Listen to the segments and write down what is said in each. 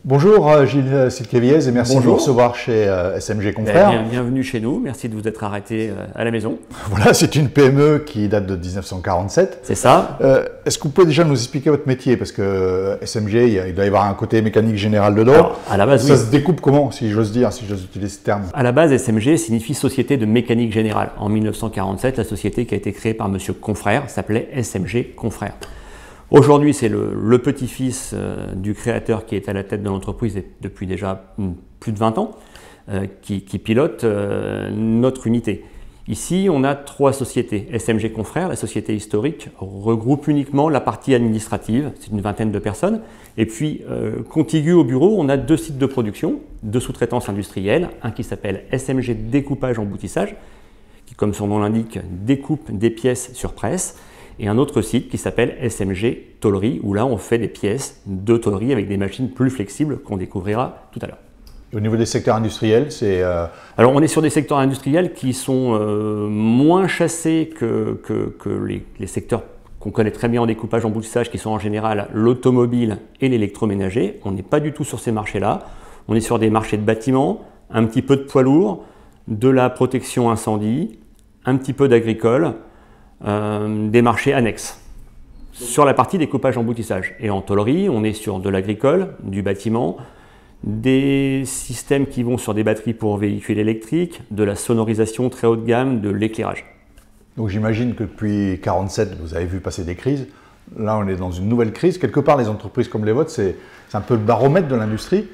Bonjour Gilles Silkeviez et merci de nous recevoir chez SMG Confrères. Bienvenue chez nous, merci de vous être arrêté à la maison. Voilà, c'est une PME qui date de 1947. C'est ça. Est-ce que vous pouvez déjà nous expliquer votre métier? Parce que SMG, il doit y avoir un côté mécanique général dedans. Alors, à la base, ça se découpe comment, si j'ose dire, si j'ose utiliser ce terme? À la base, SMG signifie Société de mécanique générale. En 1947, la société qui a été créée par Monsieur Confrère s'appelait SMG Confrères. Aujourd'hui, c'est le petit-fils du créateur qui est à la tête de l'entreprise depuis déjà plus de 20 ans, qui pilote notre unité. Ici, on a 3 sociétés. SMG Confrères, la société historique, regroupe uniquement la partie administrative, c'est une vingtaine de personnes. Et puis, contigu au bureau, on a 2 sites de production, 2 sous-traitances industrielles, un qui s'appelle SMG Découpage Emboutissage, qui, comme son nom l'indique, découpe des pièces sur presse, et un autre site qui s'appelle SMG Tôlerie, où là on fait des pièces de tôlerie avec des machines plus flexibles qu'on découvrira tout à l'heure. Au niveau des secteurs industriels, c'est... Alors on est sur des secteurs industriels qui sont moins chassés que les secteurs qu'on connaît très bien en découpage, emboutissage, qui sont en général l'automobile et l'électroménager. On n'est pas du tout sur ces marchés-là. On est sur des marchés de bâtiments, un petit peu de poids lourds, de la protection incendie, un petit peu d'agricole, des marchés annexes sur la partie découpage emboutissage. Et en tôlerie, on est sur de l'agricole, du bâtiment, des systèmes qui vont sur des batteries pour véhicules électriques, de la sonorisation très haut de gamme, de l'éclairage. Donc j'imagine que depuis 1947, vous avez vu passer des crises. Là, on est dans une nouvelle crise. Quelque part, les entreprises comme les vôtres, c'est un peu le baromètre de l'industrie.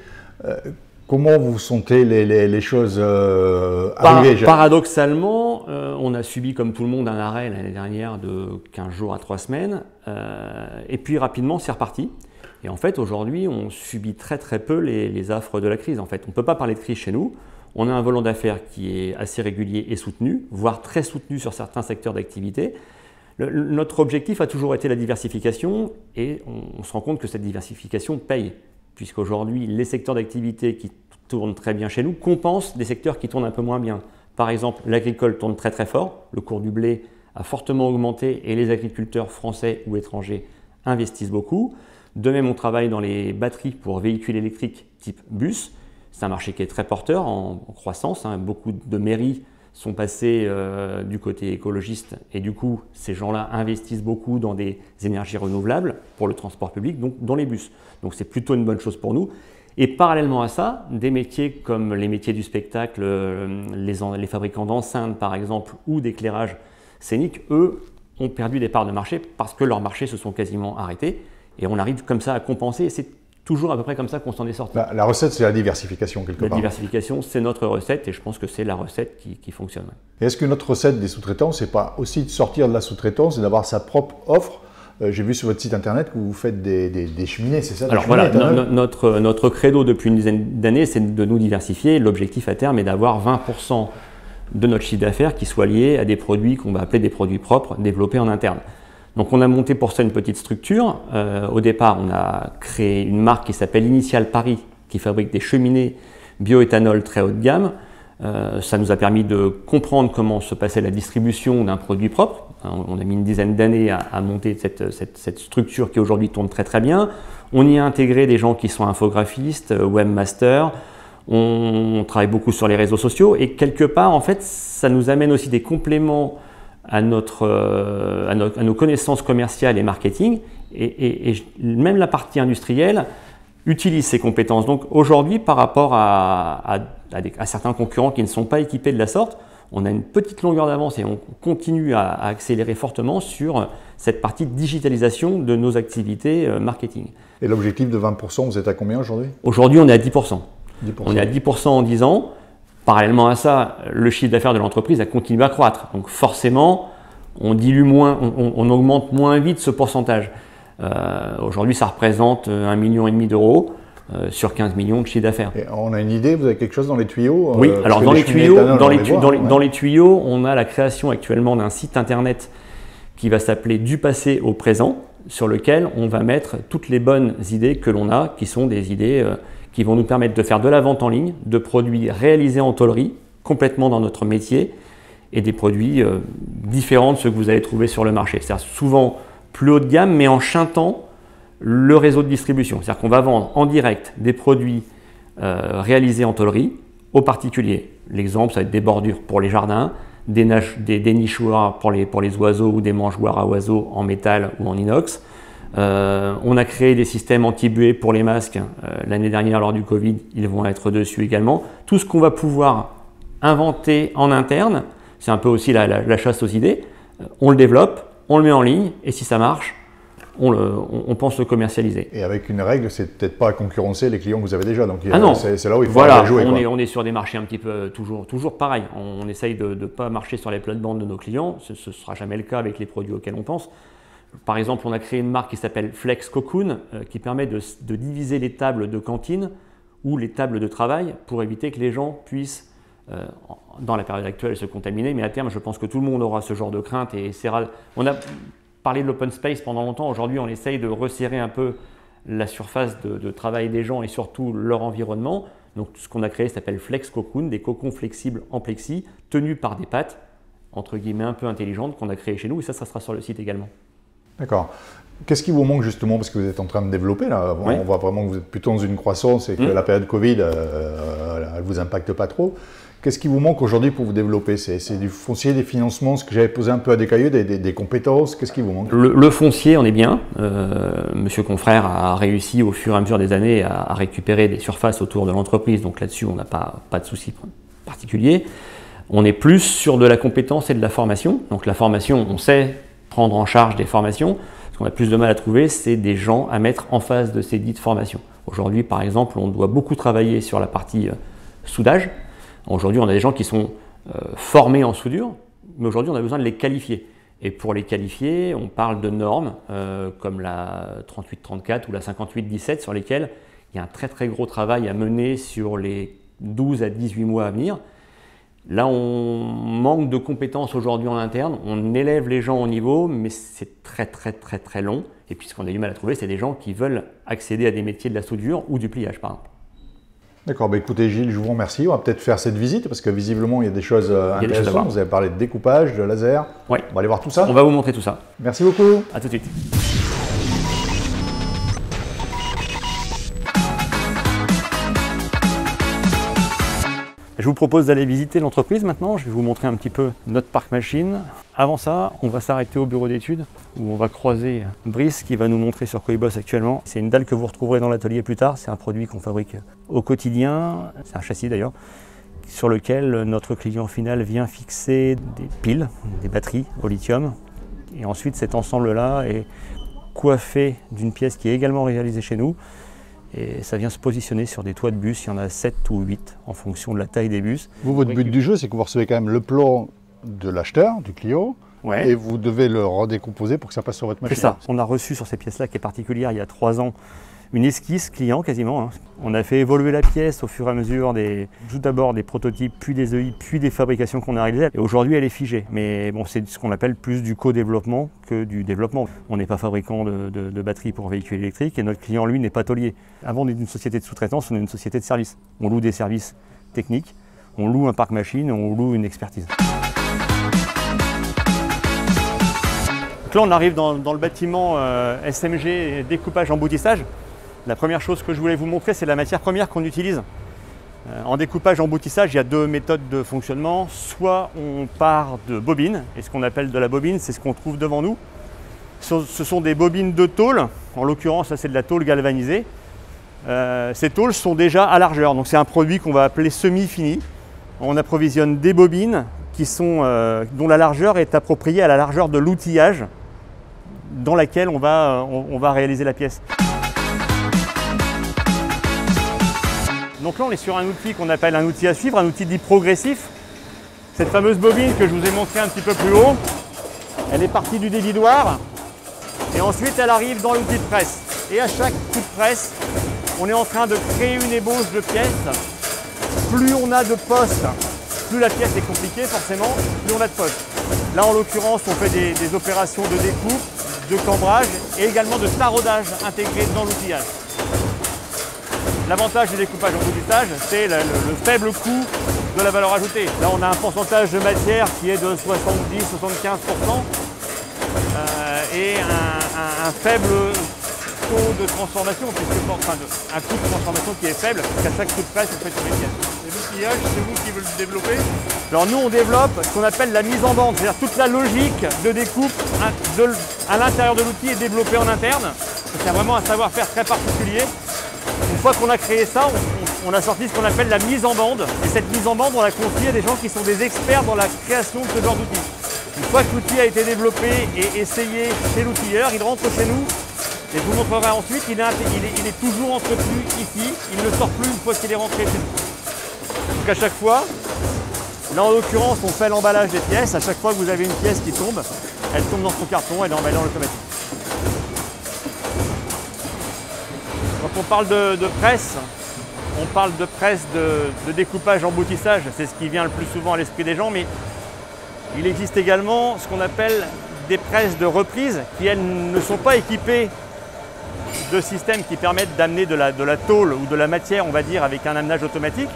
Comment vous sentez les choses arriver? Paradoxalement, on a subi comme tout le monde un arrêt l'année dernière de 15 jours à 3 semaines, et puis rapidement c'est reparti. Et en fait aujourd'hui on subit très peu les affres de la crise. En fait, on ne peut pas parler de crise chez nous. On a un volant d'affaires qui est assez régulier et soutenu, voire très soutenu sur certains secteurs d'activité. Notre objectif a toujours été la diversification, et on se rend compte que cette diversification paye, puisqu'aujourd'hui, les secteurs d'activité qui tournent très bien chez nous compensent des secteurs qui tournent un peu moins bien. Par exemple, l'agricole tourne très fort, le cours du blé a fortement augmenté et les agriculteurs français ou étrangers investissent beaucoup. De même, on travaille dans les batteries pour véhicules électriques type bus. C'est un marché qui est très porteur, en croissance. Beaucoup de mairies sont passées du côté écologiste, et du coup, ces gens-là investissent beaucoup dans des énergies renouvelables pour le transport public, donc dans les bus. Donc c'est plutôt une bonne chose pour nous. Et parallèlement à ça, des métiers comme les métiers du spectacle, les fabricants d'enceintes par exemple, ou d'éclairage scénique, eux, ont perdu des parts de marché parce que leurs marchés se sont quasiment arrêtés. Et on arrive comme ça à compenser, et c'est toujours à peu près comme ça qu'on s'en est sorti. La recette, c'est la diversification quelque part. La diversification, c'est notre recette, et je pense que c'est la recette qui fonctionne. Et est-ce que notre recette des sous-traitants, c'est pas aussi de sortir de la sous-traitance et d'avoir sa propre offre? J'ai vu sur votre site internet que vous faites des cheminées, c'est ça? Alors voilà, notre credo depuis une dizaine d'années, c'est de nous diversifier. L'objectif à terme est d'avoir 20% de notre chiffre d'affaires qui soit lié à des produits qu'on va appeler des produits propres, développés en interne. Donc on a monté pour ça une petite structure. Au départ, on a créé une marque qui s'appelle Initial Paris, qui fabrique des cheminées bioéthanol très haut de gamme. Ça nous a permis de comprendre comment se passait la distribution d'un produit propre. On a mis une dizaine d'années à monter cette structure qui aujourd'hui tourne très bien. On y a intégré des gens qui sont infographistes, webmasters. On travaille beaucoup sur les réseaux sociaux, et quelque part, en fait, ça nous amène aussi des compléments à nos connaissances commerciales et marketing, et même la partie industrielle utilise ces compétences. Donc aujourd'hui, par rapport à certains concurrents qui ne sont pas équipés de la sorte, on a une petite longueur d'avance, et on continue à accélérer fortement sur cette partie digitalisation de nos activités marketing. Et l'objectif de 20%, vous êtes à combien aujourd'hui? Aujourd'hui, on est à 10%. 10%. On est à 10% en 10 ans. Parallèlement à ça, le chiffre d'affaires de l'entreprise a continué à croître. Donc forcément, on dilue moins, on augmente moins vite ce pourcentage. Aujourd'hui, ça représente 1,5 million d'euros sur 15 millions de chiffre d'affaires. On a une idée, vous avez quelque chose dans les tuyaux? Oui, alors dans les tuyaux, on a la création actuellement d'un site internet qui va s'appeler Du passé au présent, sur lequel on va mettre toutes les bonnes idées que l'on a, qui sont des idées qui vont nous permettre de faire de la vente en ligne, de produits réalisés en tôlerie, complètement dans notre métier, et des produits différents de ceux que vous allez trouver sur le marché. C'est-à-dire souvent plus haut de gamme, mais en chintant le réseau de distribution. C'est-à-dire qu'on va vendre en direct des produits réalisés en tôlerie aux particuliers. L'exemple, ça va être des bordures pour les jardins, des nichoirs pour les oiseaux ou des mangeoires à oiseaux en métal ou en inox. On a créé des systèmes anti-buée pour les masques l'année dernière lors du Covid, ils vont être dessus également. Tout ce qu'on va pouvoir inventer en interne, c'est un peu aussi la chasse aux idées, on le développe, on le met en ligne et si ça marche, on pense le commercialiser. Et avec une règle, c'est peut-être pas à concurrencer les clients que vous avez déjà. Donc non, c'est là où il faut voilà, jouer. On est sur des marchés un petit peu toujours pareil. On essaye de ne pas marcher sur les plates-bandes de nos clients. Ce ne sera jamais le cas avec les produits auxquels on pense. Par exemple, on a créé une marque qui s'appelle Flex Cocoon qui permet de diviser les tables de cantine ou les tables de travail pour éviter que les gens puissent, dans la période actuelle, se contaminer. Mais à terme, je pense que tout le monde aura ce genre de crainte et essaiera. On a parlé de l'open space pendant longtemps. Aujourd'hui, on essaye de resserrer un peu la surface de travail des gens et surtout leur environnement. Donc, ce qu'on a créé s'appelle Flex Cocoon, des cocons flexibles en plexi tenus par des pattes, entre guillemets, un peu intelligentes qu'on a créées chez nous. Et ça sera sur le site également. D'accord. Qu'est-ce qui vous manque justement, parce que vous êtes en train de développer là, Oui. On voit vraiment que vous êtes plutôt dans une croissance et que la période Covid, elle ne vous impacte pas trop. Qu'est-ce qui vous manque aujourd'hui pour vous développer? C'est du foncier, des financements, ce que j'avais posé un peu à des cahiers, des compétences. Qu'est-ce qui vous manque? Le foncier, on est bien. Monsieur Confrère a réussi au fur et à mesure des années à récupérer des surfaces autour de l'entreprise, donc là-dessus on n'a pas de souci particulier. On est plus sur de la compétence et de la formation. Donc la formation, on sait prendre en charge des formations. Ce qu'on a plus de mal à trouver, c'est des gens à mettre en face de ces dites formations. Aujourd'hui, par exemple, on doit beaucoup travailler sur la partie soudage. Aujourd'hui, on a des gens qui sont formés en soudure, mais aujourd'hui, on a besoin de les qualifier. Et pour les qualifier, on parle de normes comme la 3834 ou la 5817 sur lesquelles il y a un très très gros travail à mener sur les 12 à 18 mois à venir. Là, on manque de compétences aujourd'hui en interne. On élève les gens au niveau, mais c'est très très très très long. Et puis, ce qu'on a du mal à trouver, c'est des gens qui veulent accéder à des métiers de la soudure ou du pliage, par exemple. D'accord, écoutez Gilles, je vous remercie. On va peut-être faire cette visite parce que visiblement il y a des choses intéressantes. Vous avez parlé de découpage, de laser. Oui. On va aller voir tout ça. On va vous montrer tout ça. Merci beaucoup. À tout de suite. Je vous propose d'aller visiter l'entreprise maintenant. Je vais vous montrer un petit peu notre parc machine. Avant ça, on va s'arrêter au bureau d'études où on va croiser Brice qui va nous montrer sur quoi il bosse actuellement. C'est une dalle que vous retrouverez dans l'atelier plus tard. C'est un produit qu'on fabrique au quotidien. C'est un châssis d'ailleurs, sur lequel notre client final vient fixer des piles, des batteries au lithium. Et ensuite, cet ensemble-là est coiffé d'une pièce qui est également réalisée chez nous. Et ça vient se positionner sur des toits de bus, il y en a 7 ou 8 en fonction de la taille des bus. Vous, votre but du jeu, c'est que vous recevez quand même le plan de l'acheteur, du client, ouais. Et vous devez le redécomposer pour que ça passe sur votre machine. C'est ça. On a reçu sur ces pièces-là, qui est particulière, il y a 3 ans, une esquisse client quasiment. Hein. On a fait évoluer la pièce au fur et à mesure tout d'abord des prototypes, puis des EI, puis des fabrications qu'on a réalisées. Et aujourd'hui, elle est figée. Mais bon, c'est ce qu'on appelle plus du co-développement que du développement. On n'est pas fabricant de batteries pour véhicules électriques et notre client, lui, n'est pas tôlier. Avant, on est une société de sous-traitance, on est une société de services. On loue des services techniques, on loue un parc machine, on loue une expertise. Donc là, on arrive dans le bâtiment SMG découpage emboutissage. La première chose que je voulais vous montrer, c'est la matière première qu'on utilise. En découpage emboutissage, il y a 2 méthodes de fonctionnement. Soit on part de bobines, et ce qu'on appelle de la bobine, c'est ce qu'on trouve devant nous. Ce sont des bobines de tôle, en l'occurrence, là c'est de la tôle galvanisée. Ces tôles sont déjà à largeur, donc c'est un produit qu'on va appeler semi-fini. On approvisionne des bobines dont la largeur est appropriée à la largeur de l'outillage dans laquelle on va réaliser la pièce. Donc là, on est sur un outil qu'on appelle un outil à suivre, un outil dit progressif. Cette fameuse bobine que je vous ai montrée un petit peu plus haut, elle est partie du dévidoir et ensuite elle arrive dans l'outil de presse. Et à chaque coup de presse, on est en train de créer une ébauche de pièces. Plus on a de postes, plus la pièce est compliquée forcément, plus on a de postes. Là, en l'occurrence, on fait des opérations de découpe, de cambrage et également de taraudage intégré dans l'outillage. L'avantage du découpage en emboutissage, c'est le faible coût de la valeur ajoutée. Là, on a un pourcentage de matière qui est de 70-75% et un faible taux de transformation, puisque un coût de transformation qui est faible, puisqu'à chaque coup de presse, on fait tourner une pièce. Et l'outillage, c'est vous qui le développez? Alors nous, on développe ce qu'on appelle la mise en bande, c'est-à-dire toute la logique de découpe à l'intérieur de l'outil est développée en interne. C'est vraiment un savoir-faire très particulier. Une fois qu'on a créé ça, on a sorti ce qu'on appelle la mise en bande. Et cette mise en bande, on l'a confiée à des gens qui sont des experts dans la création de ce genre d'outils. Une fois que l'outil a été développé et essayé chez l'outilleur, il rentre chez nous. Et je vous montrerai ensuite, il est toujours entretenu ici. Il ne sort plus une fois qu'il est rentré chez nous. Donc à chaque fois, là en l'occurrence, on fait l'emballage des pièces. À chaque fois que vous avez une pièce qui tombe, elle tombe dans son carton, elle est emballée en automatique. Quand on parle de presse, on parle de presse de découpage emboutissage, c'est ce qui vient le plus souvent à l'esprit des gens, mais il existe également ce qu'on appelle des presses de reprise qui, elles, ne sont pas équipées de systèmes qui permettent d'amener de la tôle ou de la matière, on va dire, avec un amenage automatique.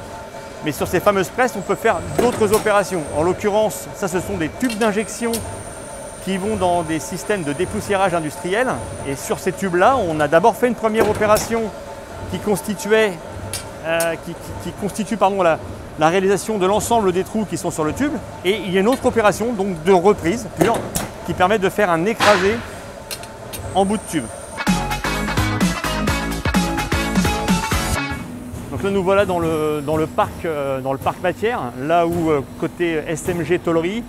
Mais sur ces fameuses presses, on peut faire d'autres opérations. En l'occurrence, ça, ce sont des tubes d'injection qui vont dans des systèmes de dépoussiérage industriel. Et sur ces tubes-là, on a d'abord fait une première opération qui constitue la réalisation de l'ensemble des trous qui sont sur le tube. Et il y a une autre opération donc de reprise pure qui permet de faire un écrasé en bout de tube. Donc là, nous voilà dans le parc matière, là où côté SMG Tôlerie,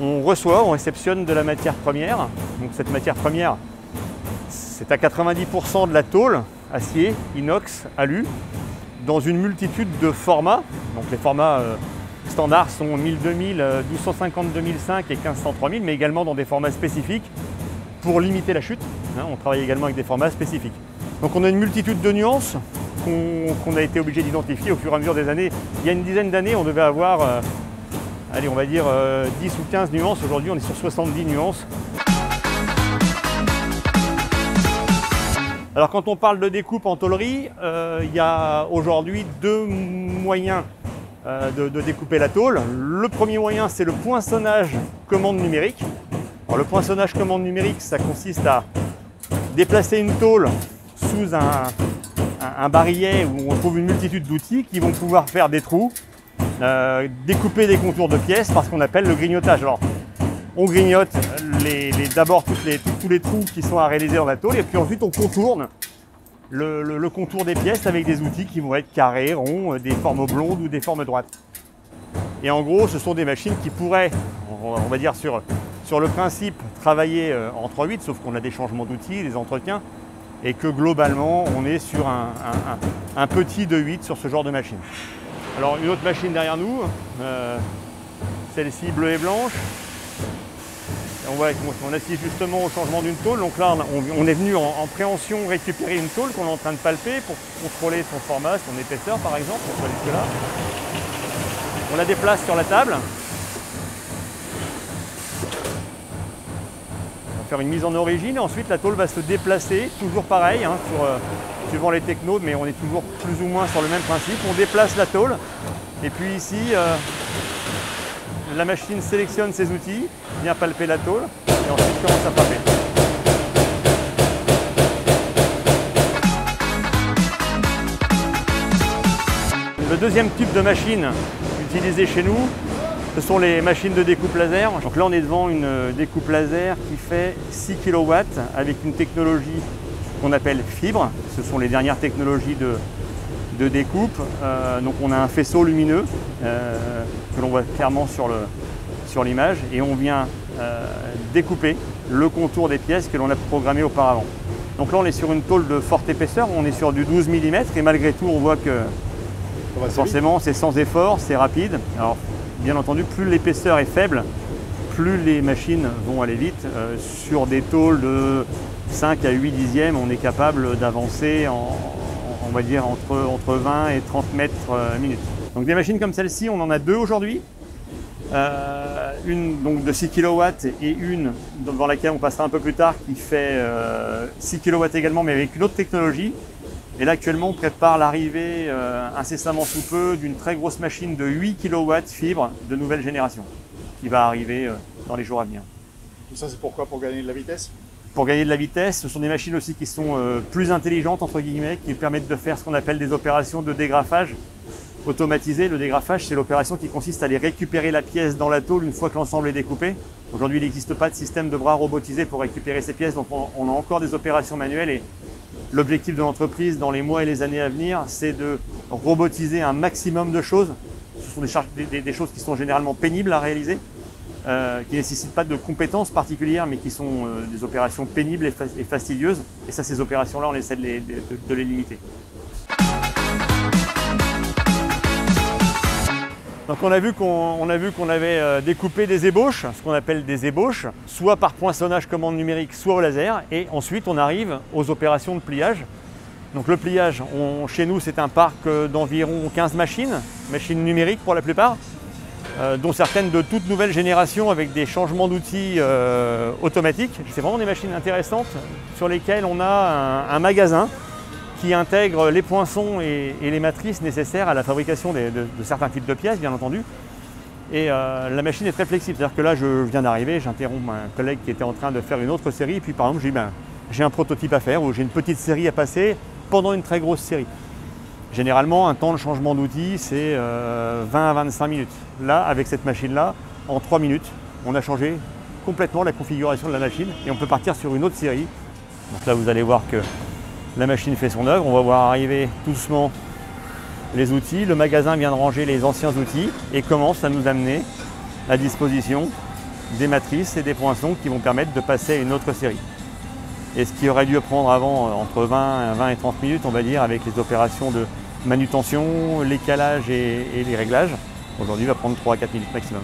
on réceptionne de la matière première. Donc cette matière première, c'est à 90% de la tôle, acier, inox, alu, dans une multitude de formats. Donc les formats standards sont 1000, 2000, 1250, 2005 et 1500, 3000, mais également dans des formats spécifiques pour limiter la chute. On travaille également avec des formats spécifiques. Donc on a une multitude de nuances qu'on a été obligé d'identifier au fur et à mesure des années. Il y a une dizaine d'années, on devait avoir, allez, on va dire 10 ou 15 nuances. Aujourd'hui, on est sur 70 nuances. Alors quand on parle de découpe en tôlerie, il y a aujourd'hui deux moyens de découper la tôle. Le premier moyen, c'est le poinçonnage commande numérique. Alors, le poinçonnage commande numérique, ça consiste à déplacer une tôle sous un barillet où on trouve une multitude d'outils qui vont pouvoir faire des trous, découper des contours de pièces par ce qu'on appelle le grignotage. Alors, on grignote d'abord tous les trous qui sont à réaliser dans la tôle et puis ensuite on contourne le contour des pièces avec des outils qui vont être carrés, ronds, des formes blondes ou des formes droites. Et en gros, ce sont des machines qui pourraient, on va dire sur le principe, travailler en 3/8, sauf qu'on a des changements d'outils, des entretiens, et que globalement, on est sur un petit 2/8 sur ce genre de machine. Alors une autre machine derrière nous, celle-ci bleue et blanche. On voit qu'on assiste justement au changement d'une tôle. Donc là, on est venu en préhension récupérer une tôle qu'on est en train de palper pour contrôler son format, son épaisseur par exemple. On va jusque-là. On la déplace sur la table. On va faire une mise en origine et ensuite la tôle va se déplacer, toujours pareil, hein, suivant les technos, mais on est toujours plus ou moins sur le même principe. On déplace la tôle et puis ici, la machine sélectionne ses outils, vient palper la tôle et ensuite commence à palper. Le deuxième type de machine utilisée chez nous, ce sont les machines de découpe laser. Donc là, on est devant une découpe laser qui fait 6 kW avec une technologie qu'on appelle fibre. Ce sont les dernières technologies de découpe. Donc on a un faisceau lumineux que l'on voit clairement sur l'image et on vient découper le contour des pièces que l'on a programmées auparavant. Donc là on est sur une tôle de forte épaisseur, on est sur du 12 mm et malgré tout on voit que forcément c'est sans effort, c'est rapide. Alors bien entendu plus l'épaisseur est faible, plus les machines vont aller vite. Sur des tôles de 5 à 8 dixièmes, on est capable d'avancer on va dire entre 20 et 30 mètres minutes. Donc des machines comme celle-ci, on en a deux aujourd'hui. Une donc de 6 kW et une dans laquelle on passera un peu plus tard qui fait 6 kW également mais avec une autre technologie. Et là actuellement on prépare l'arrivée incessamment sous peu d'une très grosse machine de 8 kW fibre de nouvelle génération qui va arriver dans les jours à venir. Tout ça c'est pourquoi? Pour gagner de la vitesse? pour gagner de la vitesse. Ce sont des machines aussi qui sont plus intelligentes, entre guillemets, qui permettent de faire ce qu'on appelle des opérations de dégrafage automatisé. Le dégrafage, c'est l'opération qui consiste à aller récupérer la pièce dans la tôle une fois que l'ensemble est découpé. Aujourd'hui, il n'existe pas de système de bras robotisé pour récupérer ces pièces, donc on a encore des opérations manuelles. Et l'objectif de l'entreprise dans les mois et les années à venir, c'est de robotiser un maximum de choses. Ce sont des choses qui sont généralement pénibles à réaliser, qui ne nécessitent pas de compétences particulières, mais qui sont des opérations pénibles et fastidieuses. Et ça, ces opérations-là, on essaie de les limiter. Donc on a vu qu'on avait découpé des ébauches, ce qu'on appelle des ébauches, soit par poinçonnage commande numérique, soit au laser. Et ensuite, on arrive aux opérations de pliage. Donc le pliage, chez nous, c'est un parc d'environ 15 machines numériques pour la plupart, dont certaines de toute nouvelle génération avec des changements d'outils automatiques. C'est vraiment des machines intéressantes sur lesquelles on a un magasin qui intègre les poinçons et les matrices nécessaires à la fabrication de certains types de pièces, bien entendu. Et la machine est très flexible, c'est-à-dire que là, je viens d'arriver, j'interromps un collègue qui était en train de faire une autre série, et puis par exemple, j'ai un prototype à faire, ou j'ai une petite série à passer pendant une très grosse série. Généralement, un temps de changement d'outil, c'est 20 à 25 minutes. Là, avec cette machine-là, en 3 minutes, on a changé complètement la configuration de la machine, et on peut partir sur une autre série. Donc là, vous allez voir que la machine fait son œuvre, on va voir arriver doucement les outils. Le magasin vient de ranger les anciens outils et commence à nous amener à disposition des matrices et des poinçons qui vont permettre de passer à une autre série. Et ce qui aurait dû prendre avant entre 20 et 30 minutes, on va dire, avec les opérations de manutention, les calages et les réglages, aujourd'hui va prendre 3 à 4 minutes maximum.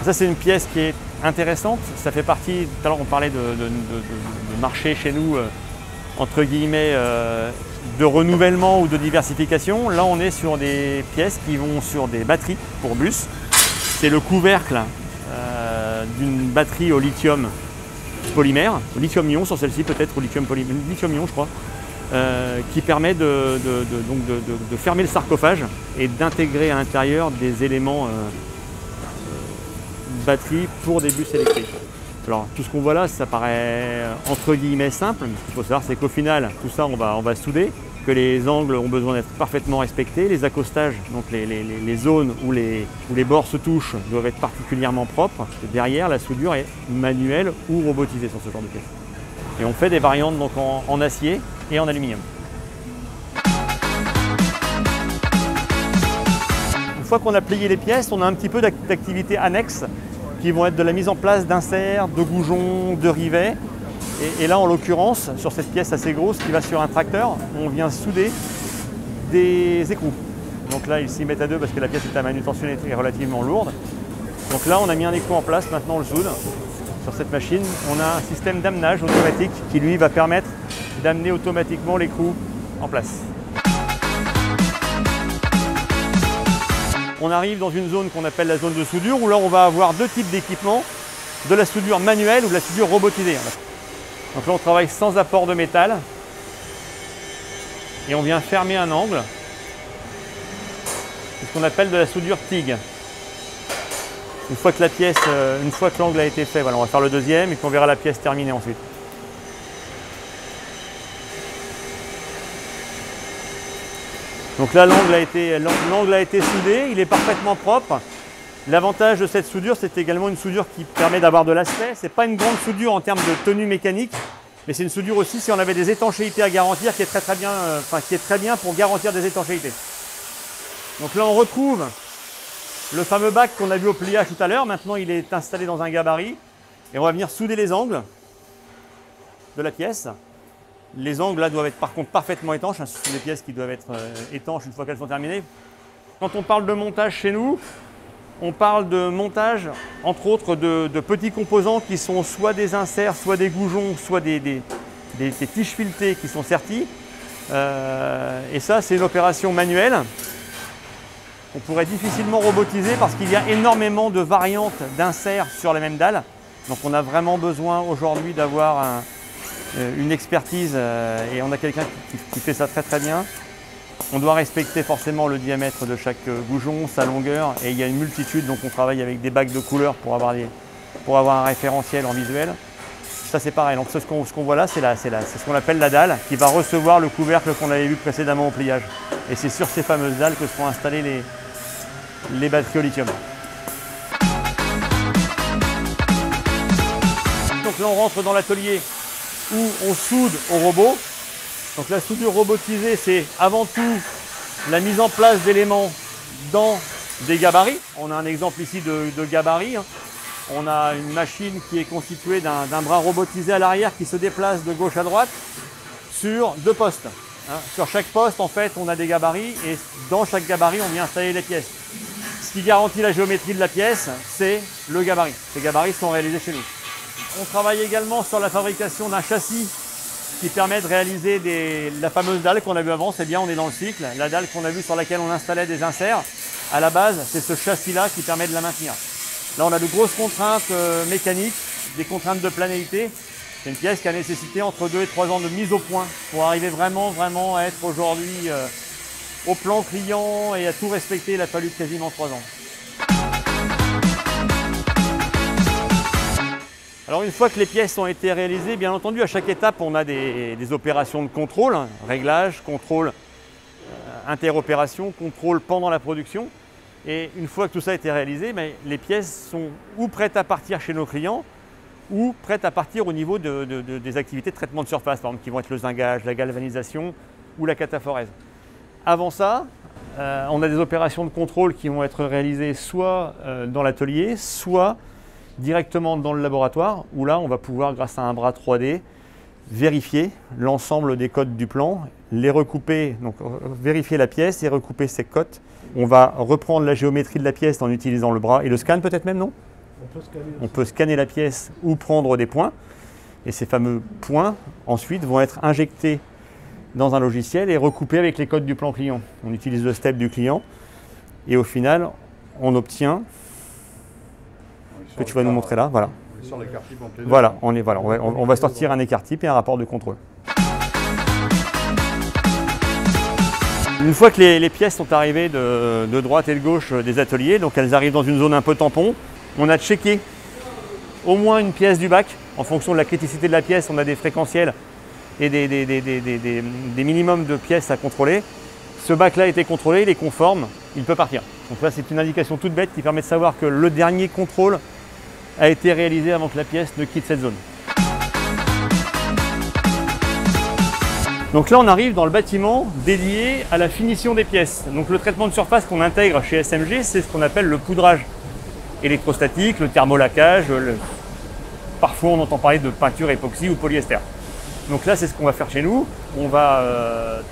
Ça, c'est une pièce qui est intéressante. Ça fait partie, tout à l'heure on parlait de marché chez nous, entre guillemets, de renouvellement ou de diversification. Là, on est sur des pièces qui vont sur des batteries pour bus. C'est le couvercle d'une batterie au lithium polymère, au lithium-ion sur celle-ci peut-être, au lithium-ion je crois, qui permet de fermer le sarcophage et d'intégrer à l'intérieur des éléments batterie pour des bus électriques. Alors tout ce qu'on voit là, ça paraît entre guillemets simple, mais ce qu'il faut savoir, c'est qu'au final, tout ça, on va souder, que les angles ont besoin d'être parfaitement respectés, les accostages, donc les zones où les bords se touchent, doivent être particulièrement propres. Et derrière, la soudure est manuelle ou robotisée sur ce genre de pièces. Et on fait des variantes donc en acier et en aluminium. Une fois qu'on a plié les pièces, on a un petit peu d'activités annexes qui vont être de la mise en place d'inserts, de goujons, de rivets. Et là, en l'occurrence, sur cette pièce assez grosse qui va sur un tracteur, on vient souder des écrous. Donc là, ils s'y mettent à deux parce que la pièce est à manutention et relativement lourde. Donc là, on a mis un écrou en place, maintenant on le soude. Sur cette machine, on a un système d'amenage automatique qui, lui, va permettre d'amener automatiquement l'écrou en place. On arrive dans une zone qu'on appelle la zone de soudure, où là on va avoir deux types d'équipements, de la soudure manuelle ou de la soudure robotisée. Donc là on travaille sans apport de métal et on vient fermer un angle. C'est ce qu'on appelle de la soudure TIG. Une fois que l'angle a été fait, voilà, on va faire le deuxième et puis on verra la pièce terminée ensuite. Donc là, l'angle a été soudé, il est parfaitement propre. L'avantage de cette soudure, c'est également une soudure qui permet d'avoir de l'aspect. Ce n'est pas une grande soudure en termes de tenue mécanique, mais c'est une soudure aussi si on avait des étanchéités à garantir, qui est très bien pour garantir des étanchéités. Donc là, on retrouve le fameux bac qu'on a vu au pliage tout à l'heure. Maintenant, il est installé dans un gabarit et on va venir souder les angles de la pièce. Les angles là doivent être par contre parfaitement étanches, ce sont des pièces qui doivent être étanches une fois qu'elles sont terminées. Quand on parle de montage chez nous, on parle de montage entre autres de petits composants qui sont soit des inserts, soit des goujons, soit des tiges filetées qui sont serties. Et ça, c'est une opération manuelle qu'on pourrait difficilement robotiser parce qu'il y a énormément de variantes d'inserts sur la même dalle. Donc on a vraiment besoin aujourd'hui d'avoir une expertise et on a quelqu'un qui fait ça très très bien. On doit respecter forcément le diamètre de chaque goujon, sa longueur, et il y a une multitude, donc on travaille avec des bacs de couleurs pour avoir pour avoir un référentiel en visuel. Ça c'est pareil, donc ce qu'on voit là, c'est ce qu'on appelle la dalle qui va recevoir le couvercle qu'on avait vu précédemment au pliage. Et c'est sur ces fameuses dalles que seront installées les batteries au lithium. Donc là on rentre dans l'atelier où on soude au robot. Donc la soudure robotisée, c'est avant tout la mise en place d'éléments dans des gabarits. On a un exemple ici de gabarit. On a une machine qui est constituée d'un bras robotisé à l'arrière qui se déplace de gauche à droite sur 2 postes. Sur chaque poste, en fait, on a des gabarits et dans chaque gabarit, on vient installer les pièces. Ce qui garantit la géométrie de la pièce, c'est le gabarit. Ces gabarits sont réalisés chez nous. On travaille également sur la fabrication d'un châssis qui permet de réaliser la fameuse dalle qu'on a vue avant. C'est bien, on est dans le cycle. La dalle qu'on a vue sur laquelle on installait des inserts, à la base, c'est ce châssis-là qui permet de la maintenir. Là, on a de grosses contraintes mécaniques, des contraintes de planéité. C'est une pièce qui a nécessité entre 2 et 3 ans de mise au point pour arriver vraiment à être aujourd'hui au plan client et à tout respecter. Il a fallu quasiment 3 ans. Alors une fois que les pièces ont été réalisées, bien entendu, à chaque étape, on a des opérations de contrôle, réglage, contrôle, interopération, contrôle pendant la production. Et une fois que tout ça a été réalisé, les pièces sont ou prêtes à partir chez nos clients, ou prêtes à partir au niveau des activités de traitement de surface, par exemple, qui vont être le zingage, la galvanisation ou la cataphorèse. Avant ça, on a des opérations de contrôle qui vont être réalisées soit dans l'atelier, soit directement dans le laboratoire, où là, on va pouvoir, grâce à un bras 3D, vérifier l'ensemble des cotes du plan, les recouper, donc vérifier la pièce et recouper ces cotes. On va reprendre la géométrie de la pièce en utilisant le bras et le scan peut-être même, non? On peut scanner la pièce ou prendre des points. Et ces fameux points, ensuite, vont être injectés dans un logiciel et recoupés avec les codes du plan client. On utilise le step du client et au final, on obtient, que tu vas nous montrer là, voilà. Voilà, on va sortir un écart type et un rapport de contrôle. Une fois que les pièces sont arrivées de droite et de gauche des ateliers, donc elles arrivent dans une zone un peu tampon, on a checké au moins une pièce du bac. En fonction de la criticité de la pièce, on a des fréquentiels et des minimums de pièces à contrôler. Ce bac-là a été contrôlé, il est conforme, il peut partir. Donc là, c'est une indication toute bête qui permet de savoir que le dernier contrôle a été réalisé avant que la pièce ne quitte cette zone. Donc là, on arrive dans le bâtiment dédié à la finition des pièces. Donc le traitement de surface qu'on intègre chez SMG, c'est ce qu'on appelle le poudrage électrostatique, le thermolaquage. Parfois, on entend parler de peinture époxy ou polyester. Donc là, c'est ce qu'on va faire chez nous. On va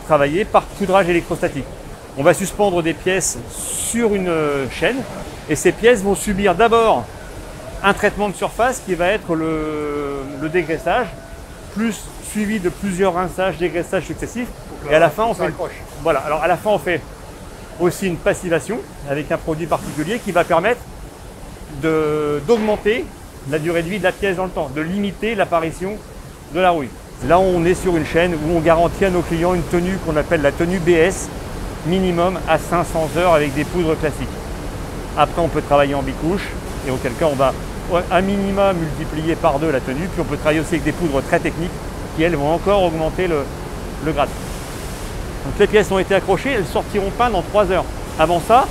travailler par poudrage électrostatique. On va suspendre des pièces sur une chaîne et ces pièces vont subir d'abord un traitement de surface qui va être le dégraissage, suivi de plusieurs rinçages, dégraissages successifs. Et à la fin, on fait aussi une passivation avec un produit particulier qui va permettre d'augmenter la durée de vie de la pièce dans le temps, de limiter l'apparition de la rouille. Là, on est sur une chaîne où on garantit à nos clients une tenue qu'on appelle la tenue BS, minimum à 500 heures avec des poudres classiques. Après, on peut travailler en bicouche et auquel cas, on va à minima multiplier par 2 la tenue. Puis on peut travailler aussi avec des poudres très techniques qui, elles, vont encore augmenter le grade. Donc les pièces ont été accrochées, elles sortiront peintes dans 3 heures. Avant ça,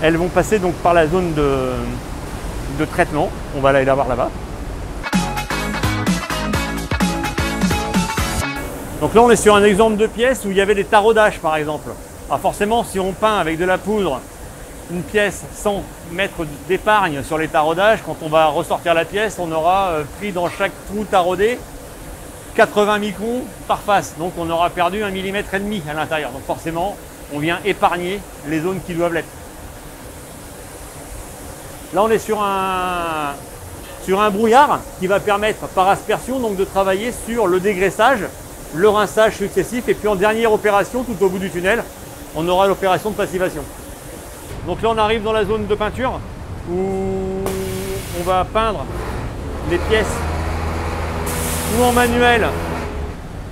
elles vont passer donc par la zone de traitement. On va aller la voir là-bas. Donc là, on est sur un exemple de pièce où il y avait des taraudages, par exemple. Alors forcément, si on peint avec de la poudre une pièce sans mettre d'épargne sur les taraudages, quand on va ressortir la pièce, on aura pris dans chaque trou taraudé 80 microns par face. Donc on aura perdu 1,5 mm à l'intérieur. Donc forcément, on vient épargner les zones qui doivent l'être. Là, on est sur un brouillard qui va permettre par aspersion donc, de travailler sur le dégraissage, le rinçage successif et puis en dernière opération, tout au bout du tunnel, on aura l'opération de passivation. Donc là, on arrive dans la zone de peinture où on va peindre les pièces ou en manuel.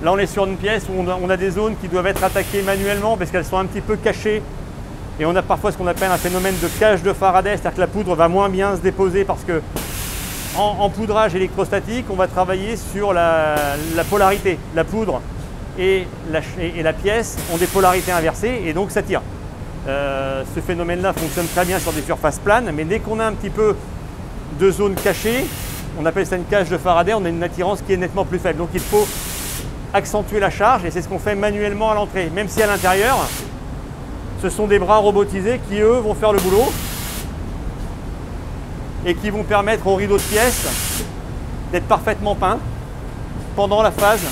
Là, on est sur une pièce où on a des zones qui doivent être attaquées manuellement parce qu'elles sont un petit peu cachées. Et on a parfois ce qu'on appelle un phénomène de cage de Faraday, c'est-à-dire que la poudre va moins bien se déposer parce que en poudrage électrostatique, on va travailler sur la polarité. La poudre et la pièce ont des polarités inversées et donc ça tire. Ce phénomène-là fonctionne très bien sur des surfaces planes, mais dès qu'on a un petit peu de zone cachée, on appelle ça une cage de Faraday, on a une attirance qui est nettement plus faible. Donc il faut accentuer la charge et c'est ce qu'on fait manuellement à l'entrée. Même si à l'intérieur, ce sont des bras robotisés qui, eux, vont faire le boulot et qui vont permettre au rideau de pièces d'être parfaitement peint pendant la phase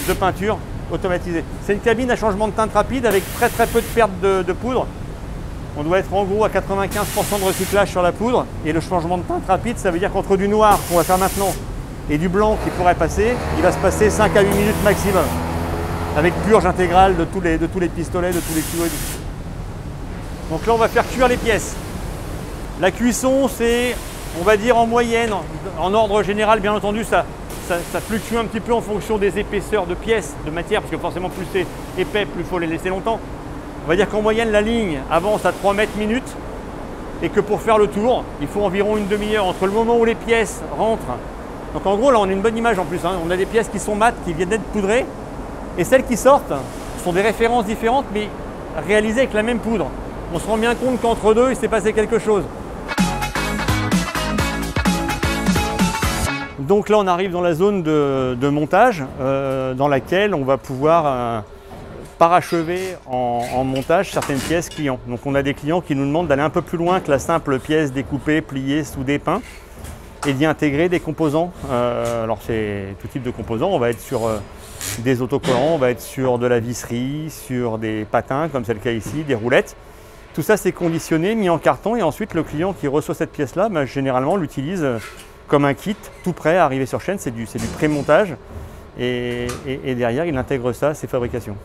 de peinture automatisée. C'est une cabine à changement de teinte rapide avec très peu de perte de poudre. On doit être en gros à 95% de recyclage sur la poudre et le changement de teinte rapide, ça veut dire qu'entre du noir qu'on va faire maintenant et du blanc qui pourrait passer, il va se passer 5 à 8 minutes maximum avec purge intégrale de tous les pistolets, de tous les tuyaux. Donc là on va faire cuire les pièces. La cuisson c'est, on va dire en moyenne, en ordre général bien entendu ça fluctue un petit peu en fonction des épaisseurs de pièces, de matière, parce que forcément plus c'est épais, plus il faut les laisser longtemps. On va dire qu'en moyenne la ligne avance à 3 mètres minutes et que pour faire le tour, il faut environ une demi-heure entre le moment où les pièces rentrent. Donc en gros là on a une bonne image en plus, hein. On a des pièces qui sont mates, qui viennent d'être poudrées et celles qui sortent sont des références différentes mais réalisées avec la même poudre. On se rend bien compte qu'entre deux il s'est passé quelque chose. Donc là on arrive dans la zone de montage dans laquelle on va pouvoir parachever en montage certaines pièces clients. Donc on a des clients qui nous demandent d'aller un peu plus loin que la simple pièce découpée, pliée, soudée, peint et d'y intégrer des composants. Alors c'est tout type de composants, on va être sur des autocollants, on va être sur de la visserie, sur des patins comme c'est le cas ici, des roulettes. Tout ça c'est conditionné, mis en carton et ensuite le client qui reçoit cette pièce-là, généralement l'utilise comme un kit tout prêt à arriver sur chaîne, c'est du pré-montage et derrière il intègre ça à ses fabrications.